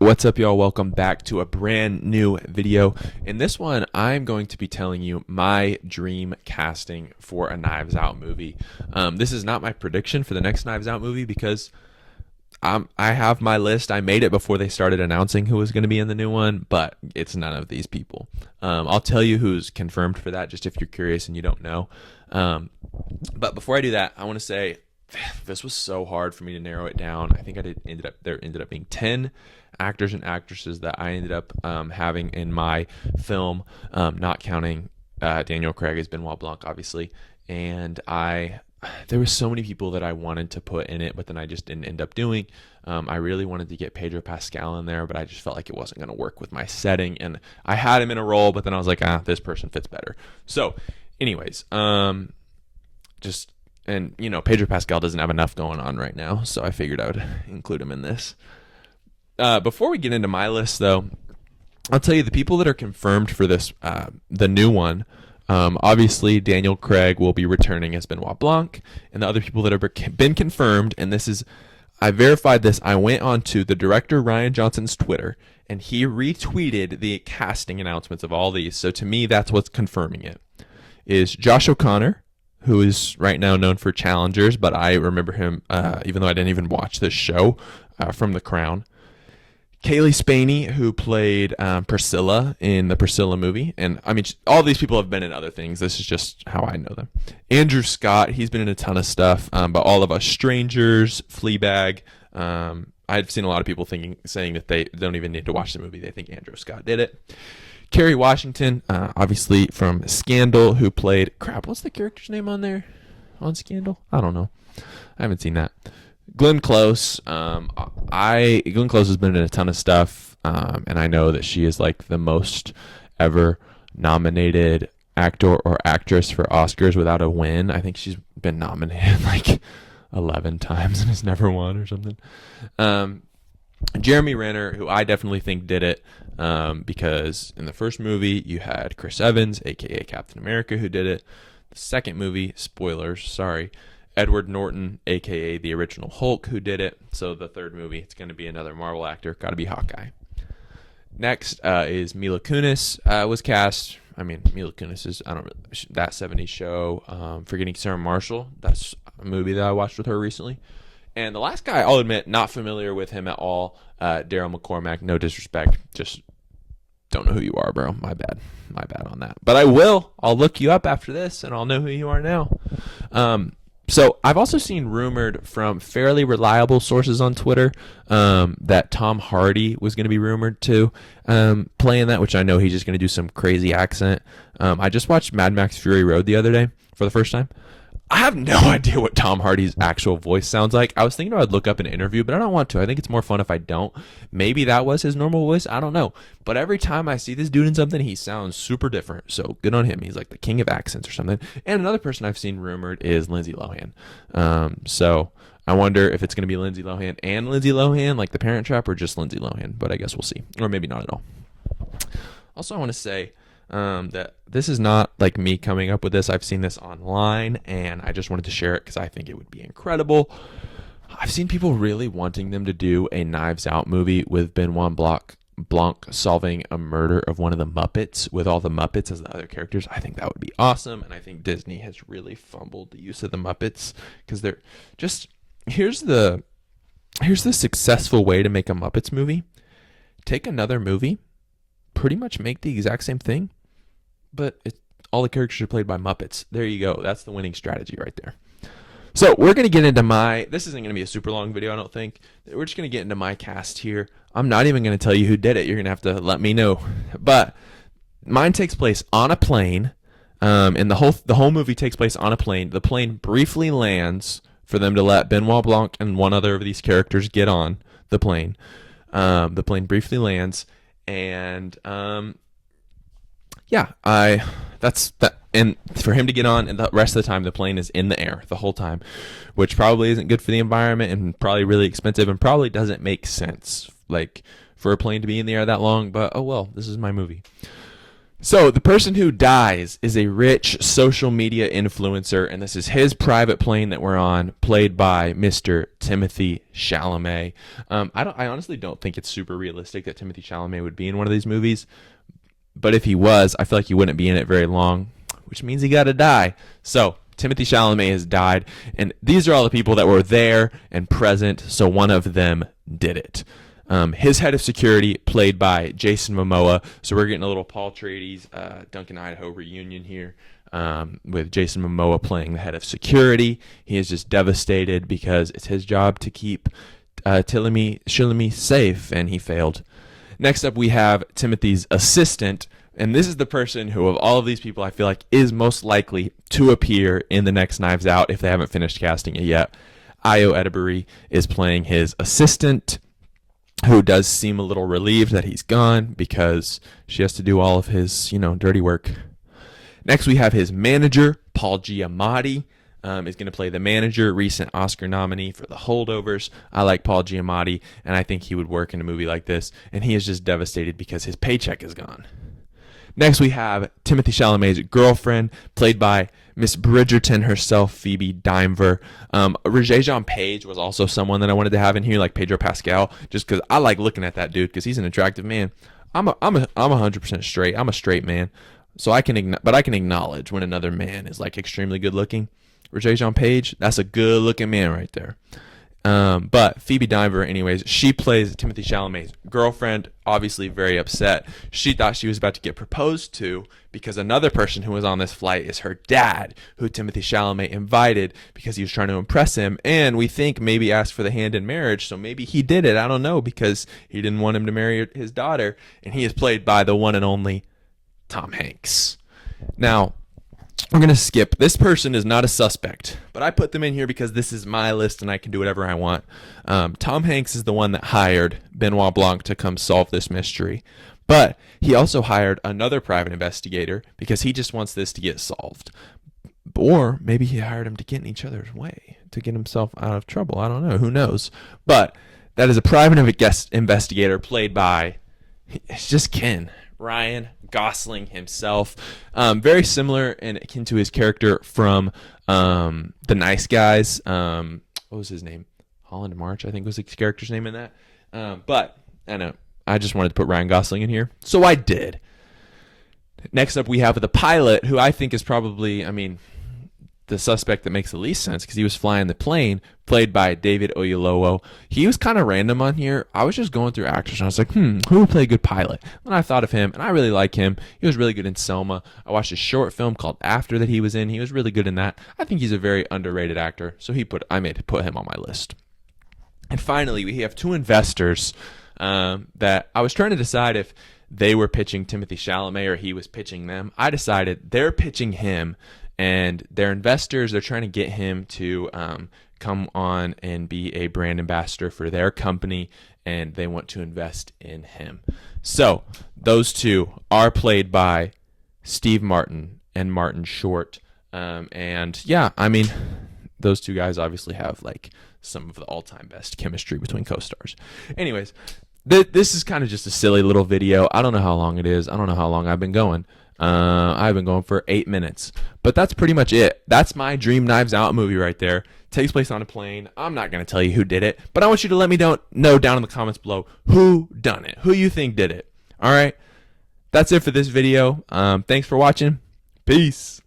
What's up, y'all? Welcome back to a brand new video. In this one, I'm going to be telling you my dream casting for a Knives Out movie. This is not my prediction for the next Knives Out movie because I have my list. I made it before they started announcing who was going to be in the new one, but it's none of these people. I'll tell you who's confirmed for that, just if you're curious and you don't know. But before I do that, I want to say this was so hard for me to narrow it down. I think there ended up being 10 actors and actresses that I ended up having in my film, not counting Daniel Craig as Benoit Blanc, obviously. And there were so many people that I wanted to put in it, but then I just didn't end up doing. I really wanted to get Pedro Pascal in there, but I just felt like it wasn't going to work with my setting. And I had him in a role, but then I was like, this person fits better. So, anyways, Pedro Pascal doesn't have enough going on right now, so I figured I would include him in this. Before we get into my list, though, I'll tell you the people that are confirmed for this, the new one. Obviously, Daniel Craig will be returning as Benoit Blanc, and the other people that have been confirmed, and I verified this. I went on to the director Rian Johnson's Twitter, and he retweeted the casting announcements of all these. So to me, that's what's confirming it. Is Josh O'Connor, who is right now known for Challengers, but I remember him, even though I didn't even watch this show, from The Crown. Kaylee Spaney, who played Priscilla in the Priscilla movie. And, I mean, all these people have been in other things. This is just how I know them. Andrew Scott, he's been in a ton of stuff. But All of Us Strangers, Fleabag. I've seen a lot of people saying that they don't even need to watch the movie. They think Andrew Scott did it. Kerry Washington, obviously from Scandal, who played... what's the character's name on there? On Scandal? I don't know. I haven't seen that. Glenn Close. Glenn Close has been in a ton of stuff, and I know that she is like the most ever nominated actor or actress for Oscars without a win. I think she's been nominated like 11 times and has never won or something. Jeremy Renner, who I definitely think did it, because in the first movie you had Chris Evans, aka Captain America, who did it. The second movie, spoilers, sorry, Edward Norton, a.k.a. the original Hulk, who did it. So the third movie, it's going to be another Marvel actor. Got to be Hawkeye. Next is Mila Kunis was cast. I mean, Mila Kunis is, That 70s Show, Forgetting Sarah Marshall. That's a movie that I watched with her recently. And the last guy, I'll admit, not familiar with him at all. Daryl McCormack, no disrespect. Just don't know who you are, bro. My bad. My bad on that. But I will. I'll look you up after this, and I'll know who you are now. So I've also seen rumored from fairly reliable sources on Twitter that Tom Hardy was going to be rumored to play in that, which I know he's just going to do some crazy accent. I just watched Mad Max Fury Road the other day for the first time. I have no idea what Tom Hardy's actual voice sounds like. I was thinking I'd look up an interview, but I don't want to. I think it's more fun if I don't. Maybe that was his normal voice. I don't know. But every time I see this dude in something, he sounds super different. So good on him. He's like the king of accents or something. And another person I've seen rumored is Lindsay Lohan. So I wonder if it's going to be Lindsay Lohan and Lindsay Lohan, like The Parent Trap, or just Lindsay Lohan. But I guess we'll see. Or maybe not at all. Also, I want to say... that this is not like me coming up with this. I've seen this online, and I just wanted to share it because I think it would be incredible. I've seen people really wanting them to do a Knives Out movie with Benoit Blanc solving a murder of one of the Muppets with all the Muppets as the other characters. I think that would be awesome, and I think Disney has really fumbled the use of the Muppets because they're just... Here's the successful way to make a Muppets movie. Take another movie, pretty much make the exact same thing, but all the characters are played by Muppets. There you go. That's the winning strategy right there. So we're going to get into this isn't going to be a super long video, I don't think. We're just going to get into my cast here. I'm not even going to tell you who did it. You're going to have to let me know. But mine takes place on a plane, and the whole movie takes place on a plane. The plane briefly lands for them to let Benoit Blanc and one other of these characters get on the plane. The plane briefly lands. And that's that. And for him to get on, and the rest of the time the plane is in the air the whole time, which probably isn't good for the environment and probably really expensive and probably doesn't make sense, like for a plane to be in the air that long. But oh well, this is my movie. So the person who dies is a rich social media influencer, and this is his private plane that we're on, played by Mr. Timothy Chalamet. I honestly don't think it's super realistic that Timothy Chalamet would be in one of these movies, but if he was, I feel like he wouldn't be in it very long, which means he got to die. So Timothy Chalamet has died, and these are all the people that were there and present, so one of them did it. His head of security, played by Jason Momoa. So we're getting a little Paul Atreides, Duncan, Idaho reunion here, with Jason Momoa playing the head of security. He is just devastated because it's his job to keep Chalamet safe, and he failed. Next up, we have Timothy's assistant, and this is the person who, of all of these people, I feel like is most likely to appear in the next Knives Out if they haven't finished casting it yet. Ayo Edebiri is playing his assistant, who does seem a little relieved that he's gone because she has to do all of his, dirty work. Next, we have his manager, Paul Giamatti, is going to play the manager, recent Oscar nominee for The Holdovers. I like Paul Giamatti, and I think he would work in a movie like this, and he is just devastated because his paycheck is gone. Next, we have Timothy Chalamet's girlfriend, played by Miss Bridgerton herself, Phoebe Dynevor. Regé-Jean Page was also someone that I wanted to have in here, like Pedro Pascal, just because I like looking at that dude because he's an attractive man. I'm 100% straight. I'm a straight man, so I can acknowledge when another man is like extremely good looking. Regé-Jean Page, that's a good looking man right there. But Phoebe Dynevor, anyways, she plays Timothy Chalamet's girlfriend, obviously very upset. She thought she was about to get proposed to because another person who was on this flight is her dad, who Timothy Chalamet invited because he was trying to impress him, and we think maybe asked for the hand in marriage, so maybe he did it, I don't know, because he didn't want him to marry his daughter, and he is played by the one and only Tom Hanks. Now, we're going to skip. This person is not a suspect, but I put them in here because this is my list and I can do whatever I want. Tom Hanks is the one that hired Benoit Blanc to come solve this mystery, but he also hired another private investigator because he just wants this to get solved. Or maybe he hired him to get in each other's way, to get himself out of trouble. I don't know. Who knows? But that is a private investigator played by, it's just Ken, Ryan Gosling himself. Very similar and akin to his character from The Nice Guys. What was his name? Holland March, I think was his character's name in that. But I know I just wanted to put Ryan Gosling in here, so I did. Next up, we have the pilot, who I think is probably, the suspect that makes the least sense because he was flying the plane, played by David Oyelowo. He was kind of random on here. I was just going through actors and I was like, who would play a good pilot? And I thought of him, and I really like him. He was really good in Selma. I watched a short film called After that he was in. He was really good in that. I think he's a very underrated actor, so I made to put him on my list. And finally, we have two investors that I was trying to decide if they were pitching Timothy Chalamet or he was pitching them. I decided they're pitching him, and their investors, they're trying to get him to come on and be a brand ambassador for their company, and they want to invest in him. So those two are played by Steve Martin and Martin Short. And yeah, those two guys obviously have like some of the all-time best chemistry between co-stars. Anyways, this is kind of just a silly little video. I don't know how long it is. I don't know how long I've been going. I've been going for 8 minutes, but that's pretty much it. That's my dream Knives Out movie right there. Takes place on a plane. I'm not going to tell you who did it, but I want you to let me know down in the comments below who done it, who you think did it. All right. That's it for this video. Thanks for watching. Peace.